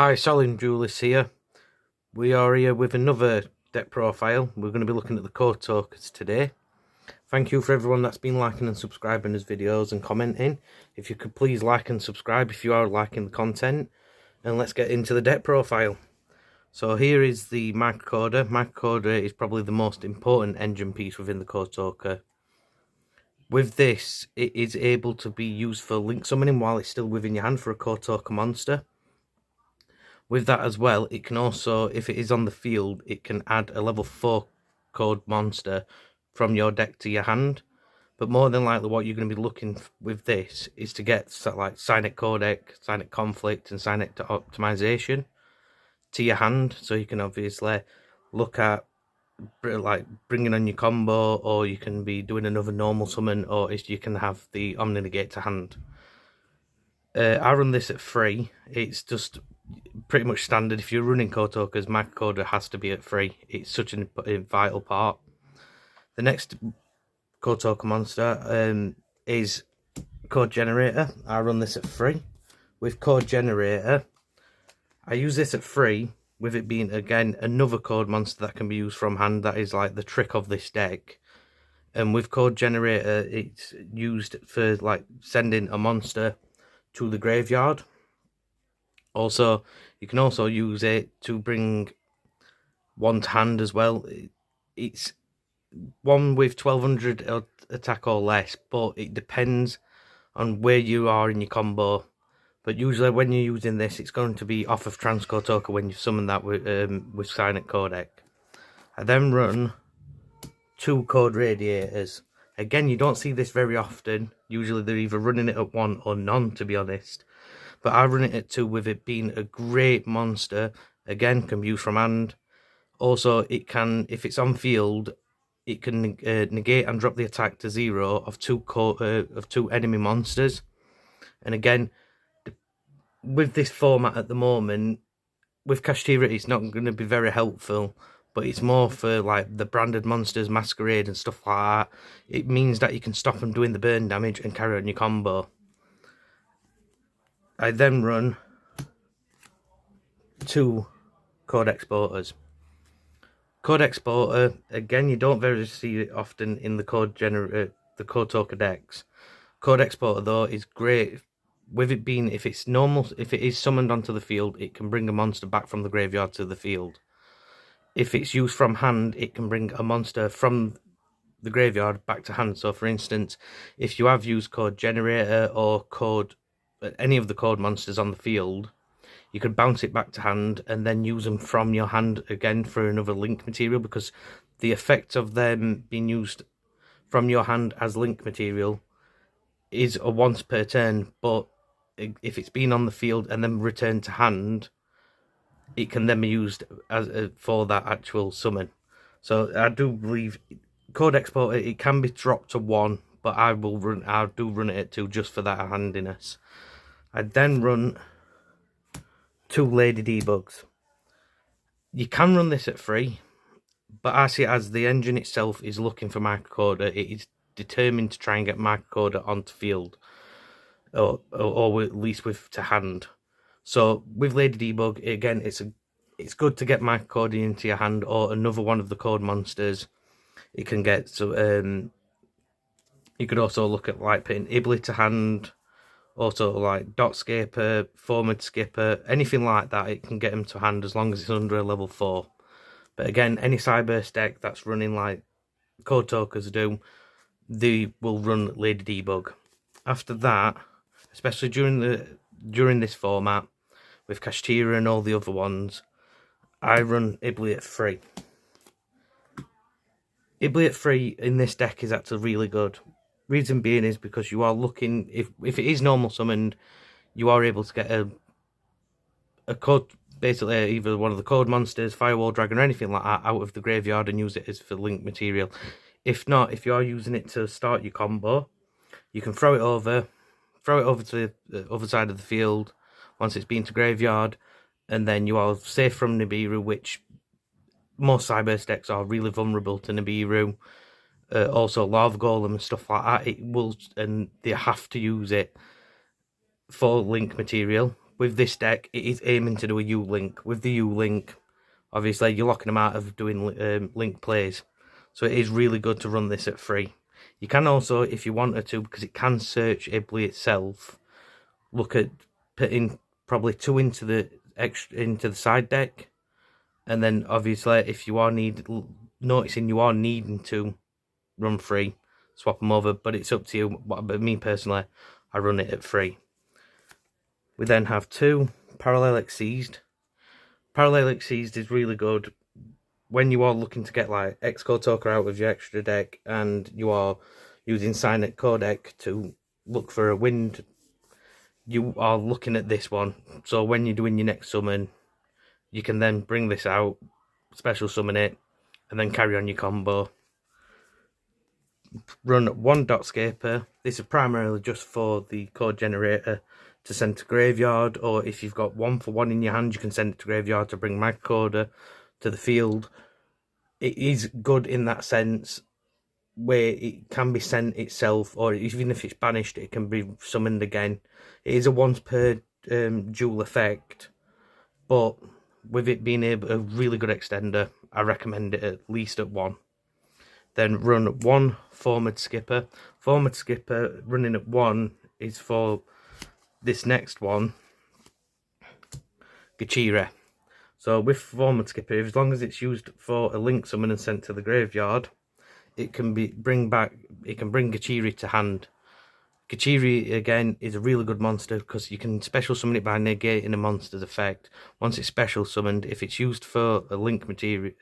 Hi, Salim Julius here. We are here with another deck profile. We're going to be looking at the Codetalkers today. Thank you for everyone that's been liking and subscribing his videos and commenting. If you could please like and subscribe if you are liking the content. And let's get into the deck profile. So here is the microcoder. Microcoder is probably the most important engine piece within the Codetalker. With this, it is able to be used for link summoning while it's still within your hand for a Codetalker monster. With that as well, it can also, if it is on the field, it can add a level 4 code monster from your deck to your hand. But more than likely what you're going to be looking with this is to get like Cynic Codec, Cynic Conflict and Cynic Optimization to your hand. So you can obviously look at like bringing on your combo, or you can be doing another normal summon, or you can have the Omni Negate to hand. I run this at 3. It's just pretty much standard. If you're running Codetalkers, microcoder has to be at 3. It's such a vital part. The next Codetalker monster is Code Generator. I run this at 3. With Code Generator, I use this at 3, with it being, again, another code monster that can be used from hand. That is like the trick of this deck. And with Code Generator, it's used for like sending a monster to the graveyard. Also, you can also use it to bring one to hand as well. It's one with 1200 attack or less, but it depends on where you are in your combo. But usually when you're using this, it's going to be off of Codetalker when you summon that with Cynic Codec. I then run 2 Code Radiators. Again, you don't see this very often. Usually they're either running it at 1 or none, to be honest. But I run it at 2, with it being a great monster. Again, can be used from hand. Also, it can, if it's on field, it can negate and drop the attack to 0 of two enemy monsters. And again, with this format at the moment, with Kashtira, it's not going to be very helpful. But it's more for like the branded monsters, Masquerade and stuff like that. It means that you can stop them doing the burn damage and carry on your combo. I then run 2 Code Exporters. Code Exporter, again, you don't very see it often in the Codetalker decks. Code Exporter though is great, with it being, if it's normal, if it is summoned onto the field, it can bring a monster back from the graveyard to the field. If it's used from hand, it can bring a monster from the graveyard back to hand. So for instance, if you have used Code Generator or any of the code monsters on the field, you could bounce it back to hand and then use them from your hand again for another link material, because the effect of them being used from your hand as link material is a once per turn, but if it's been on the field and then returned to hand, it can then be used as for that actual summon. So I do believe Code Exporter, it can be dropped to 1, but I do run it at 2 just for that handiness. I then run 2 Lady Debugs. You can run this at 3, but I see it as the engine itself is looking for microcoder. It is determined to try and get microcoder onto field, or at least to hand. So with Lady Debug, again, it's good to get microcoder into your hand, or another one of the code monsters. It can get, so you could also look at like putting Ibly to hand. Also, like Dotscaper, Forward Skipper, anything like that, it can get them to hand as long as it's under a level 4. But again, any Cyburst deck that's running like Codetalkers do, they will run Lady Debug. After that, especially during this format, with Kashtira and all the other ones, I run Ibly at 3. Ibly at 3 in this deck is actually really good. Reason being is because you are looking, if it is normal summoned, you are able to get a code, basically either one of the code monsters, Firewall Dragon or anything like that, out of the graveyard and use it as for link material. If not, if you are using it to start your combo, you can throw it over to the other side of the field once it's been to graveyard, and then you are safe from Nibiru, which most Cyburst decks are really vulnerable to Nibiru. Also Lava Golem and stuff like that, and they have to use it for link material. with this deck, it is aiming to do a U-Link. With the U-Link, obviously, you're locking them out of doing link plays. So it is really good to run this at free. You can also, if you wanted to, because it can search ably itself, look at putting probably 2 into the side deck, and then obviously if you are noticing you are needing to run free, swap them over, but it's up to you. But me personally, I run it at free. We then have 2 Parallel Exceed. Parallel Exceed is really good when you are looking to get like Codetalker out of your extra deck and you are using Signet Codec to look for a wind. You are looking at this one, so when you're doing your next summon, you can then bring this out, special summon it, and then carry on your combo. Run 1 Dotscaper. This is primarily just for the code generator to send to graveyard, or if you've got 1 for 1 in your hand, you can send it to graveyard to bring Magcoder to the field. It is good in that sense, where it can be sent itself, or even if it's banished, it can be summoned again. It is a once per duel effect, but with it being a really good extender, I recommend it at least at 1. Then run 1 Forward Skipper. Forward Skipper running at 1 is for this next one, Gachira. So with Forward Skipper, as long as it's used for a link summon and sent to the graveyard, it can bring Gachiri to hand. Gachiri again is a really good monster because you can special summon it by negating a monster's effect. Once it's special summoned, if it's used for a link material,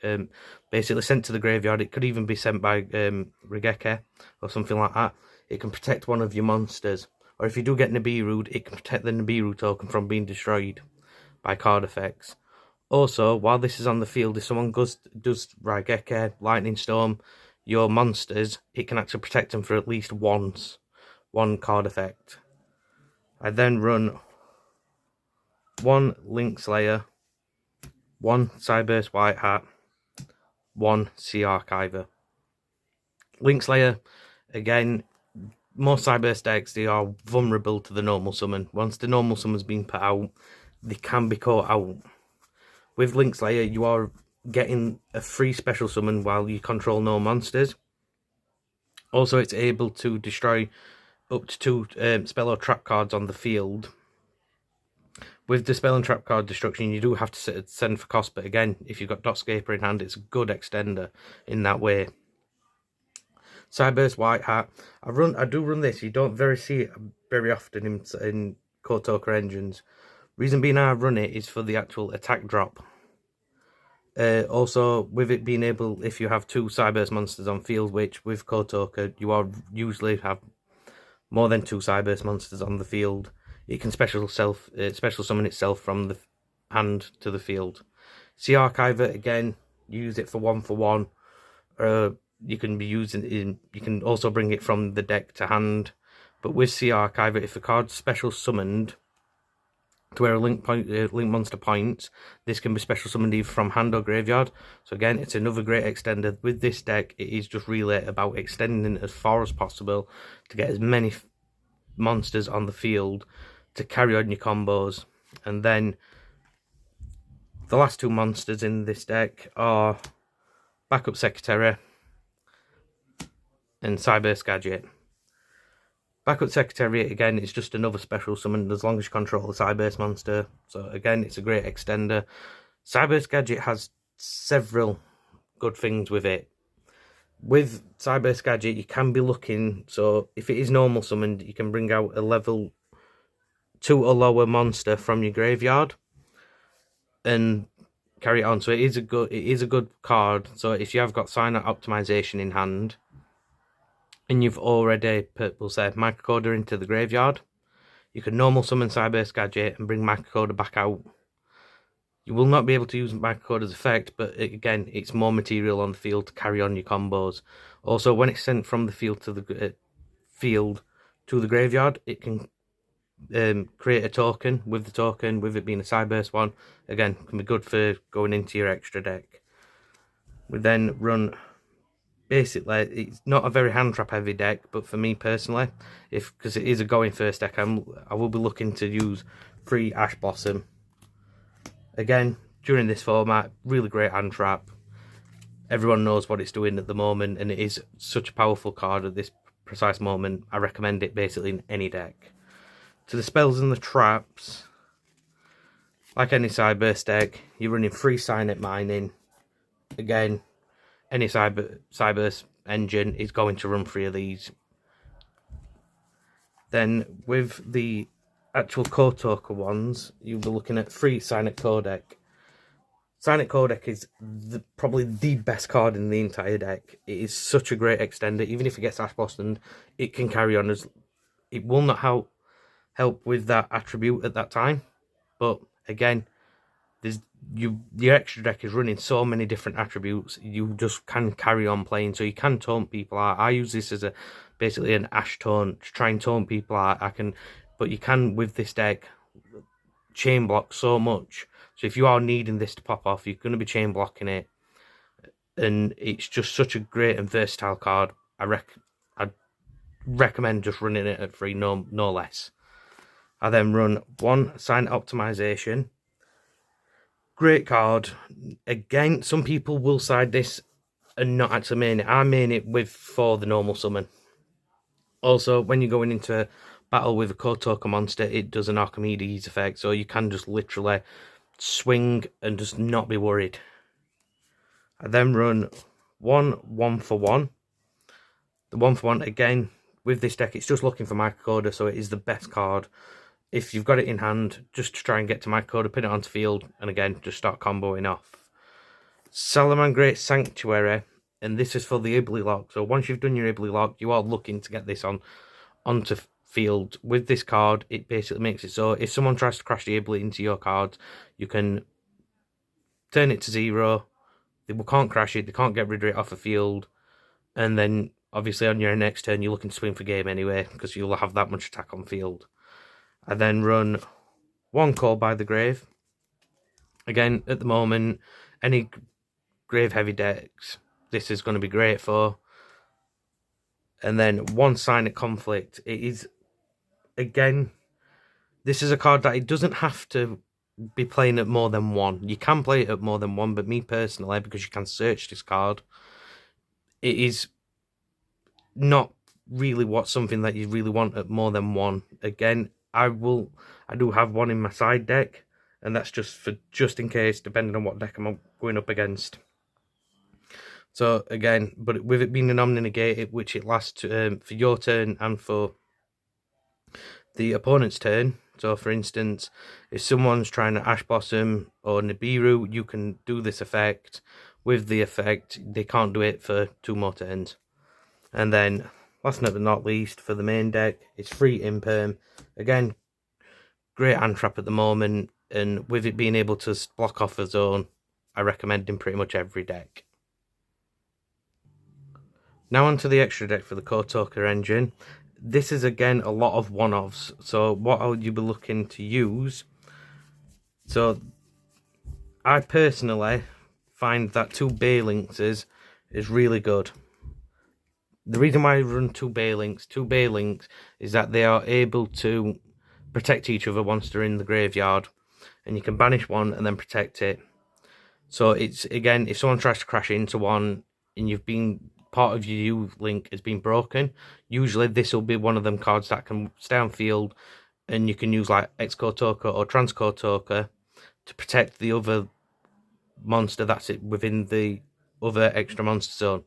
basically sent to the graveyard, it could even be sent by Regeke or something like that. It can protect one of your monsters, or if you do get Nibiru, it can protect the Nibiru token from being destroyed by card effects. Also, while this is on the field, if someone does Regeke, Lightning Storm, your monsters, it can actually protect them for at least once. 1 card effect. I then run 1 Link Slayer, 1 Cyburst White Hat, 1 Sea Archiver. Link Slayer, again, most Cyburst decks, they are vulnerable to the normal summon. Once the normal summon's been put out, they can be caught out. With Link Slayer, you are getting a free special summon while you control no monsters. Also, it's able to destroy up to 2 spell or trap cards on the field. With the spell and trap card destruction, you do have to send for cost, but again, if you've got Dotscaper in hand, it's a good extender in that way. Cyburst White Hat. I do run this. You don't see it very often in Codetalker engines. Reason being I run it is for the actual attack drop. Also, with it being able, if you have 2 Cyburst monsters on field, which with Codetalker you usually have more than 2 Cyburst monsters on the field, it can special summon itself from the hand to the field. Sea Archiver, again, use it for 1 for 1. You can also bring it from the deck to hand. But with Sea Archiver, if a card's special summoned to where a link monster points, this can be special summoned either from hand or graveyard. So again, it's another great extender. With this deck, it is just really about extending as far as possible to get as many monsters on the field to carry on your combos. And then the last 2 monsters in this deck are Backup Secretary and Cyburst Gadget. Backup Secretary, again, is just another special summon as long as you control the Cyburst monster. So again, it's a great extender. Cyburst Gadget has several good things with it. With Cyburst Gadget, you can be looking, so if it is normal summoned, you can bring out a level 2 or lower monster from your graveyard and carry it on. So it is a good card. So if you have got Signet Optimization in hand, and you've already put, we'll say, Magcoder into the graveyard, you can normal summon Cyburst Gadget and bring Magcoder back out. You will not be able to use Magcoder's effect, but again, it's more material on the field to carry on your combos. Also, when it's sent from the field to the graveyard, it can create a token. With the token, with it being a Cyburst one, again, can be good for going into your extra deck. We then run. Basically, it's not a very hand trap heavy deck, but for me personally, because it is a going first deck, I will be looking to use free Ash Blossom. Again, during this format, really great hand trap. Everyone knows what it's doing at the moment, and it is such a powerful card at this precise moment. I recommend it basically in any deck. To the spells and the traps, like any Cyberse deck, you're running 3 Signet Mining. Again, any Cyberse engine is going to run 3 of these. Then with the actual Codetalker ones, you'll be looking at 3 Signet Codec. Signet Codec is probably the best card in the entire deck. It is such a great extender. Even if it gets Ash Blossomed, it can carry on as... It will not help with that attribute at that time. But again, your extra deck is running so many different attributes. You just can carry on playing. So you can taunt people out. I use this as basically an Ash taunt to try and taunt people out. But you can, with this deck, chain block so much. So if you are needing this to pop off, you're going to be chain blocking it. And it's just such a great and versatile card. I'd recommend just running it at 3, no less. I then run 1 Signet Optimization. Great card. Again, some people will side this and not actually main it. I main it for the normal summon. Also, when you're going into battle with a Codetalker monster, it does an Archimedes effect. So you can just literally swing and just not be worried. I then run 1 for 1. The 1 for 1, again, with this deck, it's just looking for Microcoder, so it is the best card. If you've got it in hand, just to try and get to Microcoder, put it onto field, and again, just start comboing off. Salamangreat Sanctuary, and this is for the Ibbly lock. So once you've done your Ibbly lock, you are looking to get this onto field. With this card, it basically makes it so if someone tries to crash the Ibbly into your cards, you can turn it to 0. They can't crash it, they can't get rid of it off the field, and then obviously on your next turn you're looking to swing for game anyway, because you'll have that much attack on field. I then run 1 Call by the Grave. Again, at the moment, any grave heavy decks, this is going to be great for. And then 1 Signet Conflict. It is, again, this is a card that it doesn't have to be playing at more than 1. You can play it at more than 1, but me personally, because you can search this card, it is not really something that you really want at more than 1. Again, I do have 1 in my side deck, and that's just in case, depending on what deck I'm going up against. So again, but with it being an omni-negate, which it lasts for your turn and for the opponent's turn. So for instance, if someone's trying to Ash Blossom or Nibiru, you can do this effect. With the effect, they can't do it for 2 more turns. And then, last but not least, for the main deck, it's 3 Imperm. Again, great hand trap at the moment, and with it being able to block off a zone, I recommend in pretty much every deck. Now onto the extra deck for the Codetalker engine. This is again a lot of one-offs. So what would you be looking to use? So I personally find that 2 Balinks is really good. The reason why I run 2 Balinks is that they are able to protect each other once they're in the graveyard, and you can banish one and then protect it. So it's, again, if someone tries to crash into one and you've been part of your link has been broken, usually this will be one of them cards that can stay on field, and you can use like Codetalker or Codetalker to protect the other monster that's within the other extra monster zone.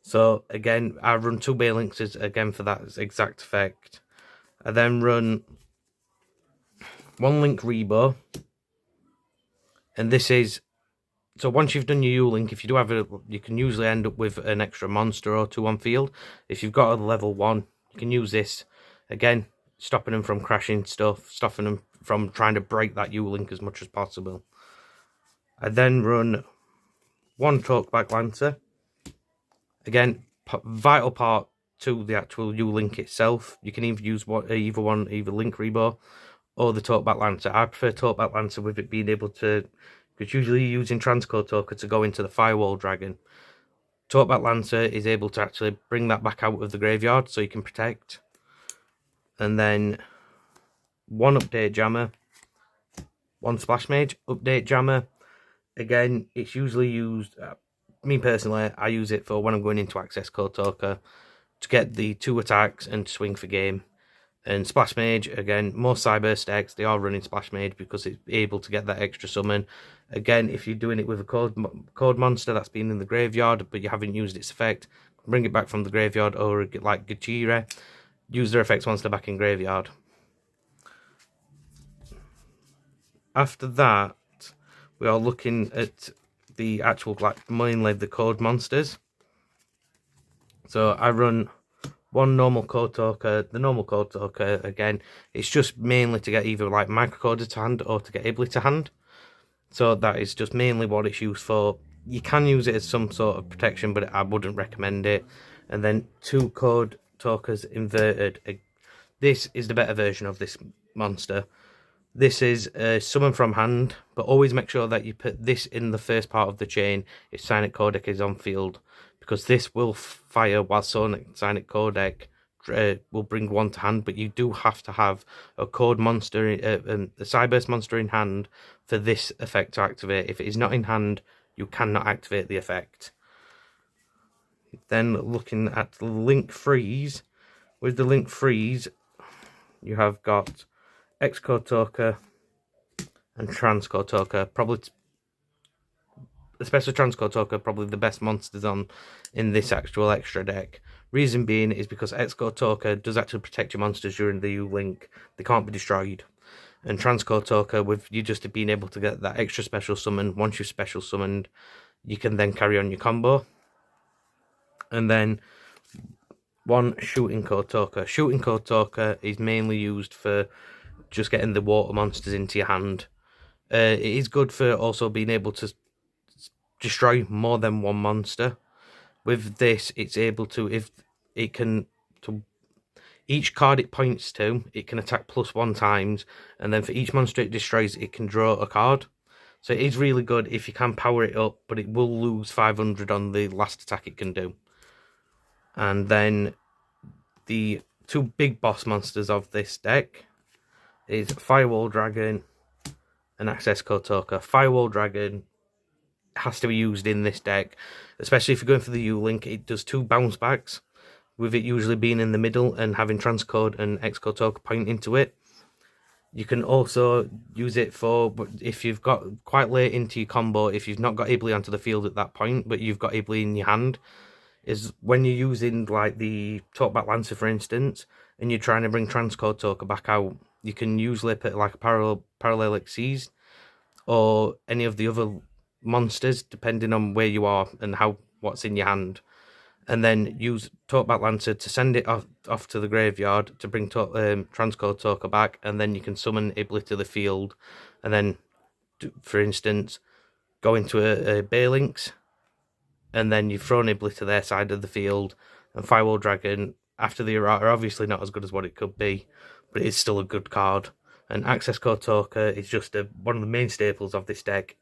So again, I run 2 Balinks again for that exact effect. I then run 1 Link Rebo, and this is, so once you've done your U-Link, if you do have you can usually end up with an extra monster or 2 on field. If you've got a level 1, you can use this. Again, stopping them from crashing stuff, stopping them from trying to break that U-Link as much as possible. I then run 1 Talkback Lancer. Again, vital part to the actual U-Link itself. You can either use either Link Rebo or the Talkback Lancer. I prefer Talkback Lancer with it being able to, because usually you're using Codetalker to go into the Firewall Dragon. Talkback Lancer is able to actually bring that back out of the graveyard so you can protect. And then 1 Update Jammer. one Splash Mage, Update Jammer. Again, it's usually used, me personally, I use it for when I'm going into Access Codetalker to get the 2 attacks and swing for game. And Splash Mage, again, most Cyberse decks, they are running Splash Mage because it's able to get that extra summon. Again, if you're doing it with a code monster that's been in the graveyard, but you haven't used its effect, bring it back from the graveyard, or like Yugioh, use their effects monster back in graveyard. After that, we are looking at the actual, like, mainly the code monsters. So I run one normal Codetalker. The normal Codetalker, again, it's just mainly to get either like microcoder to hand or to get Iblis to hand. So that is just mainly what it's used for. You can use it as some sort of protection, but I wouldn't recommend it. And then 2 Codetalkers inverted. This is the better version of this monster. This is a summon from hand, but always make sure that you put this in the first part of the chain if Sonic Codec is on field, because this will fire while Sonic Codec will bring 1 to hand, but you do have to have a code monster, a Cyberse monster in hand for this effect to activate. If it is not in hand, you cannot activate the effect. Then looking at the Link Freeze, with the Link Freeze, you have got X Codetalker and Trans Codetalker, probably, especially Trans Codetalker, probably the best monsters on in this actual extra deck. Reason being is because X Codetalker does actually protect your monsters during the U-Link. They can't be destroyed. And Trans Codetalker, with you just being able to get that extra special summon, once you've special summoned, you can then carry on your combo. And then 1 Shooting Codetalker. Shooting Codetalker is mainly used for just getting the water monsters into your hand. It is good for also being able to destroy more than 1 monster. With this, it's able to, if it can, to each card it points to, it can attack +1 times, and then for each monster it destroys, it can draw a card. So it is really good if you can power it up, but it will lose 500 on the last attack it can do. And then the 2 big boss monsters of this deck is Firewall Dragon and Access Codetalker. Firewall Dragon has to be used in this deck, especially if you're going for the U-Link. It does 2 bounce backs, with it usually being in the middle and having Transcode and X Codetalker point into it. You can also use it for, if you've got quite late into your combo, if you've not got Iblis onto the field at that point, but you've got Iblis in your hand, is when you're using like the Talkback Lancer, for instance, and you're trying to bring Codetalker back out, you can usually put like a parallel Xyz or any of the other monsters, depending on where you are and what's in your hand, and then use Talkback Lancer to send it off to the graveyard to bring Codetalker back, and then you can summon Iblis to the field, and then, for instance, go into a Balinx, and then you've thrown Iblis to their side of the field, and Firewall Dragon, after the errata, are obviously not as good as what it could be, but it is still a good card. And Access Codetalker is just one of the main staples of this deck.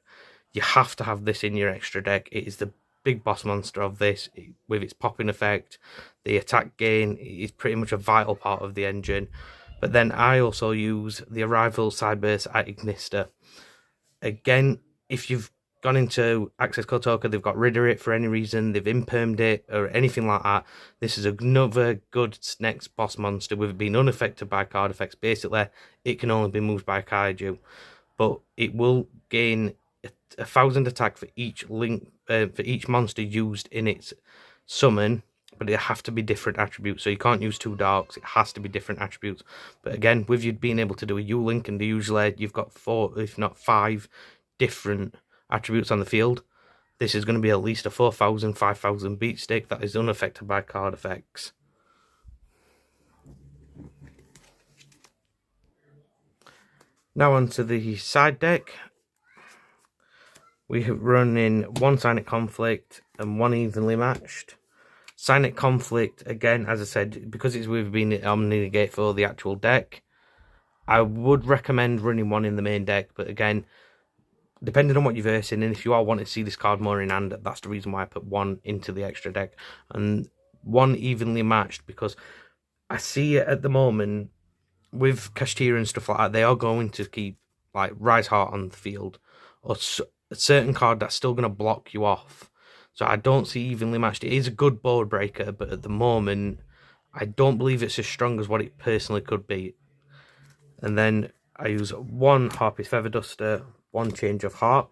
You have to have this in your extra deck. It is the big boss monster of this, with its popping effect. The attack gain is pretty much a vital part of the engine. But then I also use the Arrival Cyberse at Ignister. Again, if you've gone into Access Codetalker, they've got rid of it for any reason, they've impermed it or anything like that, this is another good next boss monster with it being unaffected by card effects. Basically, it can only be moved by Kaiju, but it will gain 1,000 attack for each for each monster used in its summon, but it have to be different attributes. So you can't use 2 darks, it has to be different attributes. But again, with you being able to do a U-Link, and usually you've got 4, if not 5 different attributes on the field, this is going to be at least a 4,000, 5,000 beat stick that is unaffected by card effects. Now onto the side deck. We run in 1 Sonic Conflict and 1 Evenly Matched. Sonic Conflict, again, as I said, because we've been Omni-Negate for the actual deck, I would recommend running 1 in the main deck, but again, depending on what you're versing, and if you are wanting to see this card more in hand, that's the reason why I put 1 into the extra deck. And 1 Evenly Matched, because I see it at the moment with Kashtira and stuff like that, they are going to keep like Rise Heart on the field, or a certain card that's still going to block you off. So I don't see evenly matched. It is a good board breaker, but at the moment, I don't believe it's as strong as what it personally could be. And then I use one Harpy's Feather Duster, one Change of Heart.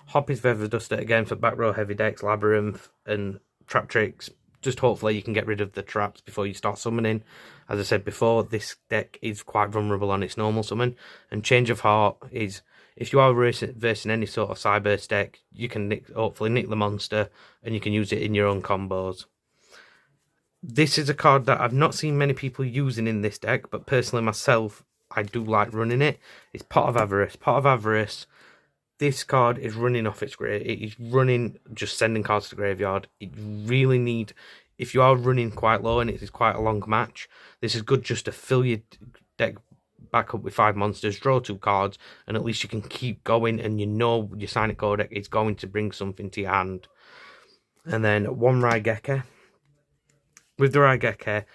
Harpy's Feather Duster, again, for back row heavy decks, Labyrinth, and Trap Tricks. Just hopefully you can get rid of the traps before you start summoning. As I said before, this deck is quite vulnerable on its normal summon. And Change of Heart is, if you are versing any sort of Cyburst deck, you can hopefully nick the monster, and you can use it in your own combos. This is a card that I've not seen many people using in this deck, but personally myself, I do like running it. It's Pot of Avarice. Pot of Avarice, this card is running off its grave. It is running, just sending cards to the graveyard. It really need, if you are running quite low and it is quite a long match, this is good just to fill your deck back up with 5 monsters, draw 2 cards, and at least you can keep going, and you know your Sonic Codec is going to bring something to your hand. And then one Raigeki. With the Raigeki,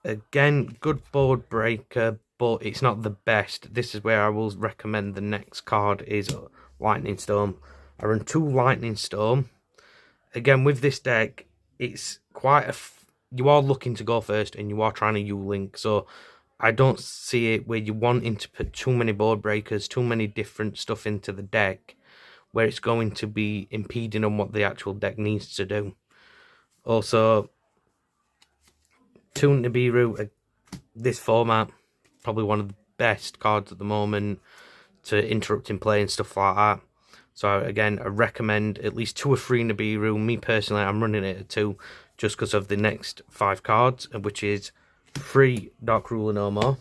again, good board breaker, but it's not the best. This is where I will recommend the next card is Lightning Storm. I run 2 Lightning Storm. Again, with this deck, it's quite a... you are looking to go first, and you are trying to U-Link, so I don't see it where you're wanting to put too many board breakers, too many different stuff into the deck, where it's going to be impeding on what the actual deck needs to do. Also, 2 Nibiru, this format, probably one of the best cards at the moment to interrupting play and stuff like that. So again, I recommend at least 2 or 3 Nibiru. Me personally, I'm running it at 2 just because of the next 5 cards, which is 3 Dark Ruler No More.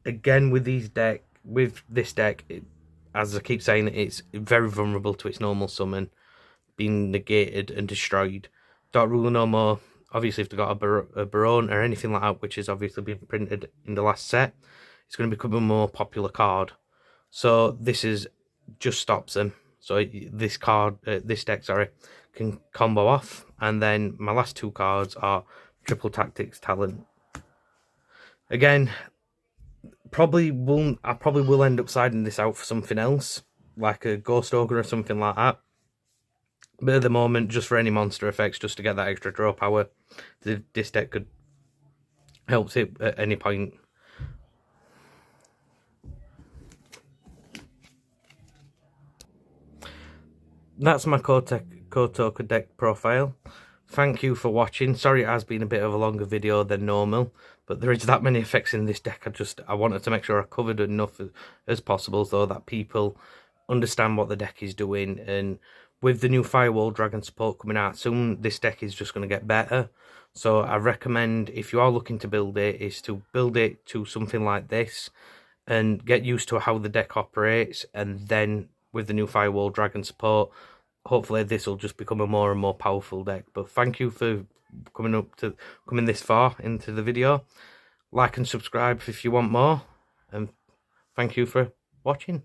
Again, with this deck, as I keep saying, it's very vulnerable to its normal summon being negated and destroyed. Dark Ruler No More, obviously if they've got a Baron or anything like that, which has obviously been printed in the last set, it's going to become a more popular card. So this is just stops them. So this card, this deck, sorry, can combo off. And then my last 2 cards are Triple Tactics Talent. Again, I probably will end up siding this out for something else, like a Ghost Ogre or something like that. But at the moment, just for any monster effects, just to get that extra draw power, this deck could help it at any point. That's my Codetalker Deck profile. Thank you for watching. Sorry it has been a bit of a longer video than normal, but there is that many effects in this deck. I wanted to make sure I covered enough as possible so that people understand what the deck is doing. And with the new Firewall Dragon support coming out soon, this deck is just going to get better. So I recommend, if you are looking to build it, is to build it to something like this and get used to how the deck operates, and then with the new Firewall Dragon support, hopefully this will just become a more and more powerful deck. But thank you for coming this far into the video. Like and subscribe if you want more, and thank you for watching.